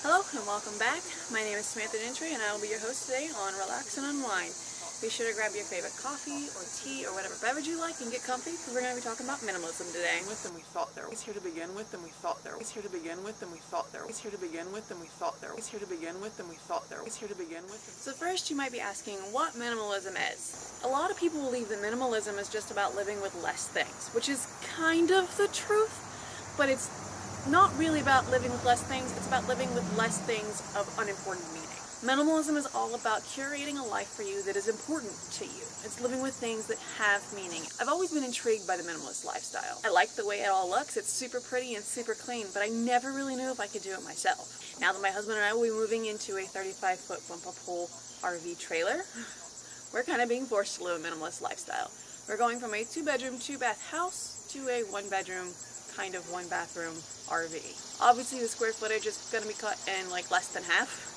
Hello and welcome back. My name is Samantha Gentry and I will be your host today on Relax and Unwind. Be sure to grab your favorite coffee or tea or whatever beverage you like and get comfy because we're going to be talking about minimalism today. And we thought there was here to begin with, and we thought there was here to begin with, and we thought there was here to begin with, and we thought there was here to begin with, and we thought there was here to begin with. So first you might be asking what minimalism is. A lot of people believe that minimalism is just about living with less things, which is kind of the truth, but it's not really about living with less things, it's about living with less things of unimportant meaning. Minimalism is all about curating a life for you that is important to you. It's living with things that have meaning. I've always been intrigued by the minimalist lifestyle. I like the way it all looks, it's super pretty and super clean, but I never really knew if I could do it myself. Now that my husband and I will be moving into a 35-foot bumper pool RV trailer, we're kind of being forced to live a minimalist lifestyle. We're going from a 2-bedroom, 2-bath house to a 1-bedroom, kind of 1-bathroom RV. Obviously the square footage is going to be cut in like less than half.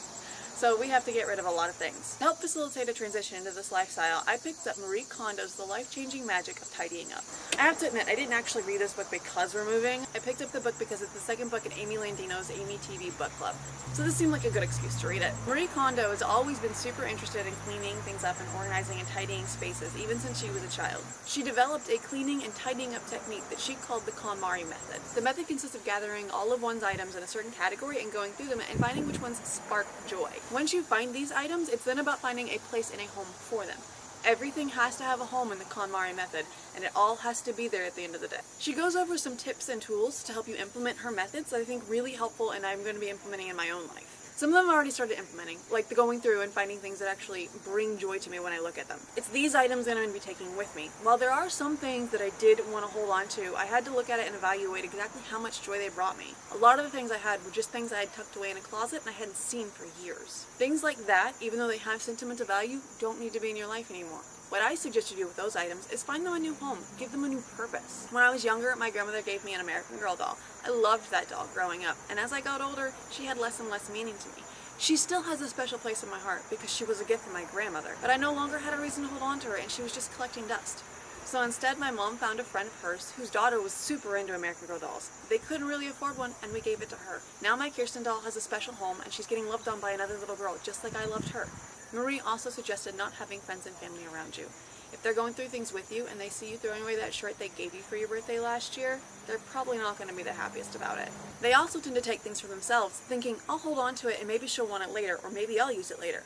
So we have to get rid of a lot of things. To help facilitate a transition into this lifestyle, I picked up Marie Kondo's The Life-Changing Magic of Tidying Up. I have to admit, I didn't actually read this book because we're moving. I picked up the book because it's the second book in Amy Landino's Amy TV book club. So this seemed like a good excuse to read it. Marie Kondo has always been super interested in cleaning things up and organizing and tidying spaces, even since she was a child. She developed a cleaning and tidying up technique that she called the KonMari method. The method consists of gathering all of one's items in a certain category and going through them and finding which ones spark joy. Once you find these items, it's then about finding a place in a home for them. Everything has to have a home in the KonMari method, and it all has to be there at the end of the day. She goes over some tips and tools to help you implement her methods that I think really helpful and I'm going to be implementing in my own life. Some of them I've already started implementing, like the going through and finding things that actually bring joy to me when I look at them. It's these items that I'm going to be taking with me. While there are some things that I did want to hold on to, I had to look at it and evaluate exactly how much joy they brought me. A lot of the things I had were just things I had tucked away in a closet and I hadn't seen for years. Things like that, even though they have sentimental value, don't need to be in your life anymore. What I suggest you do with those items is find them a new home, give them a new purpose. When I was younger, my grandmother gave me an American Girl doll. I loved that doll growing up, and as I got older, she had less and less meaning to me. She still has a special place in my heart because she was a gift from my grandmother, but I no longer had a reason to hold on to her and she was just collecting dust. So instead, my mom found a friend of hers whose daughter was super into American Girl dolls. They couldn't really afford one and we gave it to her. Now my Kirsten doll has a special home and she's getting loved on by another little girl just like I loved her. Marie also suggested not having friends and family around you. If they're going through things with you and they see you throwing away that shirt they gave you for your birthday last year, they're probably not going to be the happiest about it. They also tend to take things for themselves, thinking, I'll hold on to it and maybe she'll want it later, or maybe I'll use it later.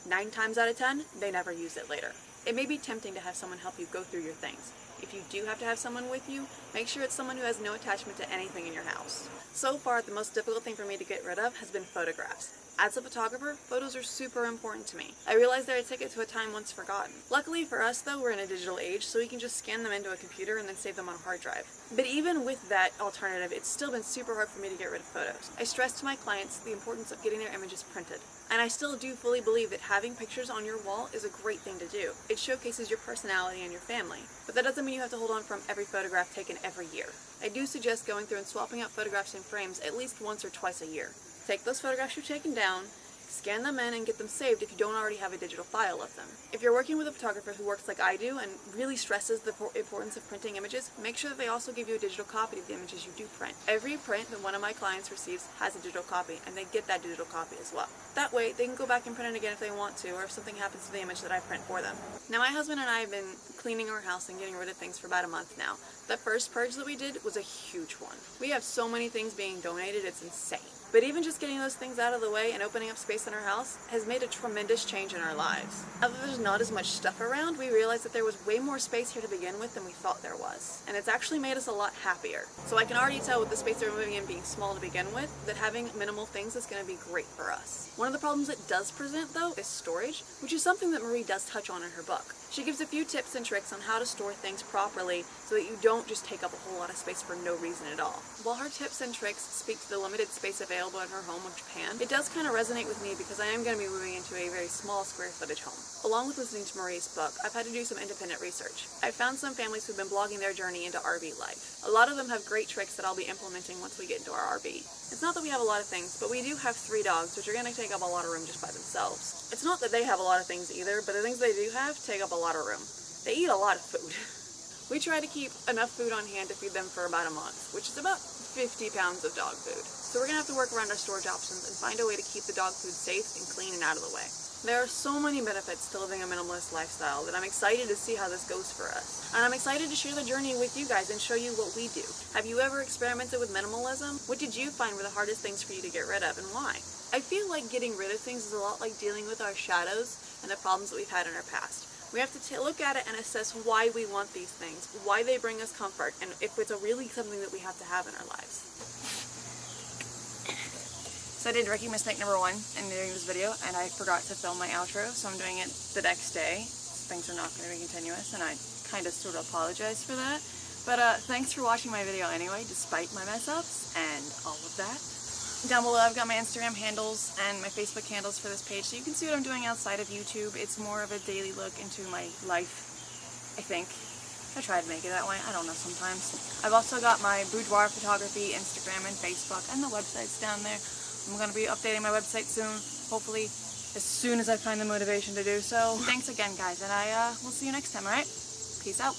9 times out of 10, they never use it later. It may be tempting to have someone help you go through your things. If you do have to have someone with you, make sure it's someone who has no attachment to anything in your house. So far, the most difficult thing for me to get rid of has been photographs. As a photographer, photos are super important to me. I realized they're a ticket to a time once forgotten. Luckily for us though, we're in a digital age, so we can just scan them into a computer and then save them on a hard drive. But even with that alternative, it's still been super hard for me to get rid of photos. I stress to my clients the importance of getting their images printed. And I still do fully believe that having pictures on your wall is a great thing to do. It showcases your personality and your family. But that doesn't mean you have to hold on from every photograph taken every year. I do suggest going through and swapping out photographs in frames at least once or twice a year. Take those photographs you've taken down, scan them in, and get them saved if you don't already have a digital file of them. If you're working with a photographer who works like I do and really stresses the importance of printing images, make sure that they also give you a digital copy of the images you do print. Every print that one of my clients receives has a digital copy, and they get that digital copy as well. That way, they can go back and print it again if they want to, or if something happens to the image that I print for them. Now, my husband and I have been cleaning our house and getting rid of things for about a month now. The first purge that we did was a huge one. We have so many things being donated, it's insane. But even just getting those things out of the way and opening up space in our house has made a tremendous change in our lives. Now that there's not as much stuff around, we realized that there was way more space here to begin with than we thought there was. And it's actually made us a lot happier. So I can already tell with the space that we're moving in being small to begin with, that having minimal things is going to be great for us. One of the problems it does present though is storage, which is something that Marie does touch on in her book. She gives a few tips and tricks on how to store things properly so that you don't just take up a whole lot of space for no reason at all. While her tips and tricks speak to the limited space available in her home of Japan, it does kind of resonate with me because I am going to be moving into a very small square footage home. Along with listening to Marie's book, I've had to do some independent research. I've found some families who've been blogging their journey into RV life. A lot of them have great tricks that I'll be implementing once we get into our RV. It's not that we have a lot of things, but we do have 3 dogs, which are going to take up a lot of room just by themselves. It's not that they have a lot of things either, but the things they do have take up a lot of room. They eat a lot of food. We try to keep enough food on hand to feed them for about a month, which is about 50 pounds of dog food. So we're gonna have to work around our storage options and find a way to keep the dog food safe and clean and out of the way. There are so many benefits to living a minimalist lifestyle that I'm excited to see how this goes for us. And I'm excited to share the journey with you guys and show you what we do. Have you ever experimented with minimalism? What did you find were the hardest things for you to get rid of and why? I feel like getting rid of things is a lot like dealing with our shadows and the problems that we've had in our past. We have to look at it and assess why we want these things, why they bring us comfort, and if it's really something that we have to have in our lives. So I did rookie mistake number 1 in doing this video, and I forgot to film my outro, so I'm doing it the next day. So things are not going to be continuous, and I kind of sort of apologize for that. But thanks for watching my video anyway, despite my mess-ups and all of that. Down below I've got my Instagram handles and my Facebook handles for this page, so you can see what I'm doing outside of YouTube. It's more of a daily look into my life, I think. I try to make it that way, I don't know sometimes. I've also got my boudoir photography, Instagram and Facebook, and the website's down there. I'm going to be updating my website soon, hopefully as soon as I find the motivation to do so. Thanks again guys, and I will see you next time, alright? Peace out.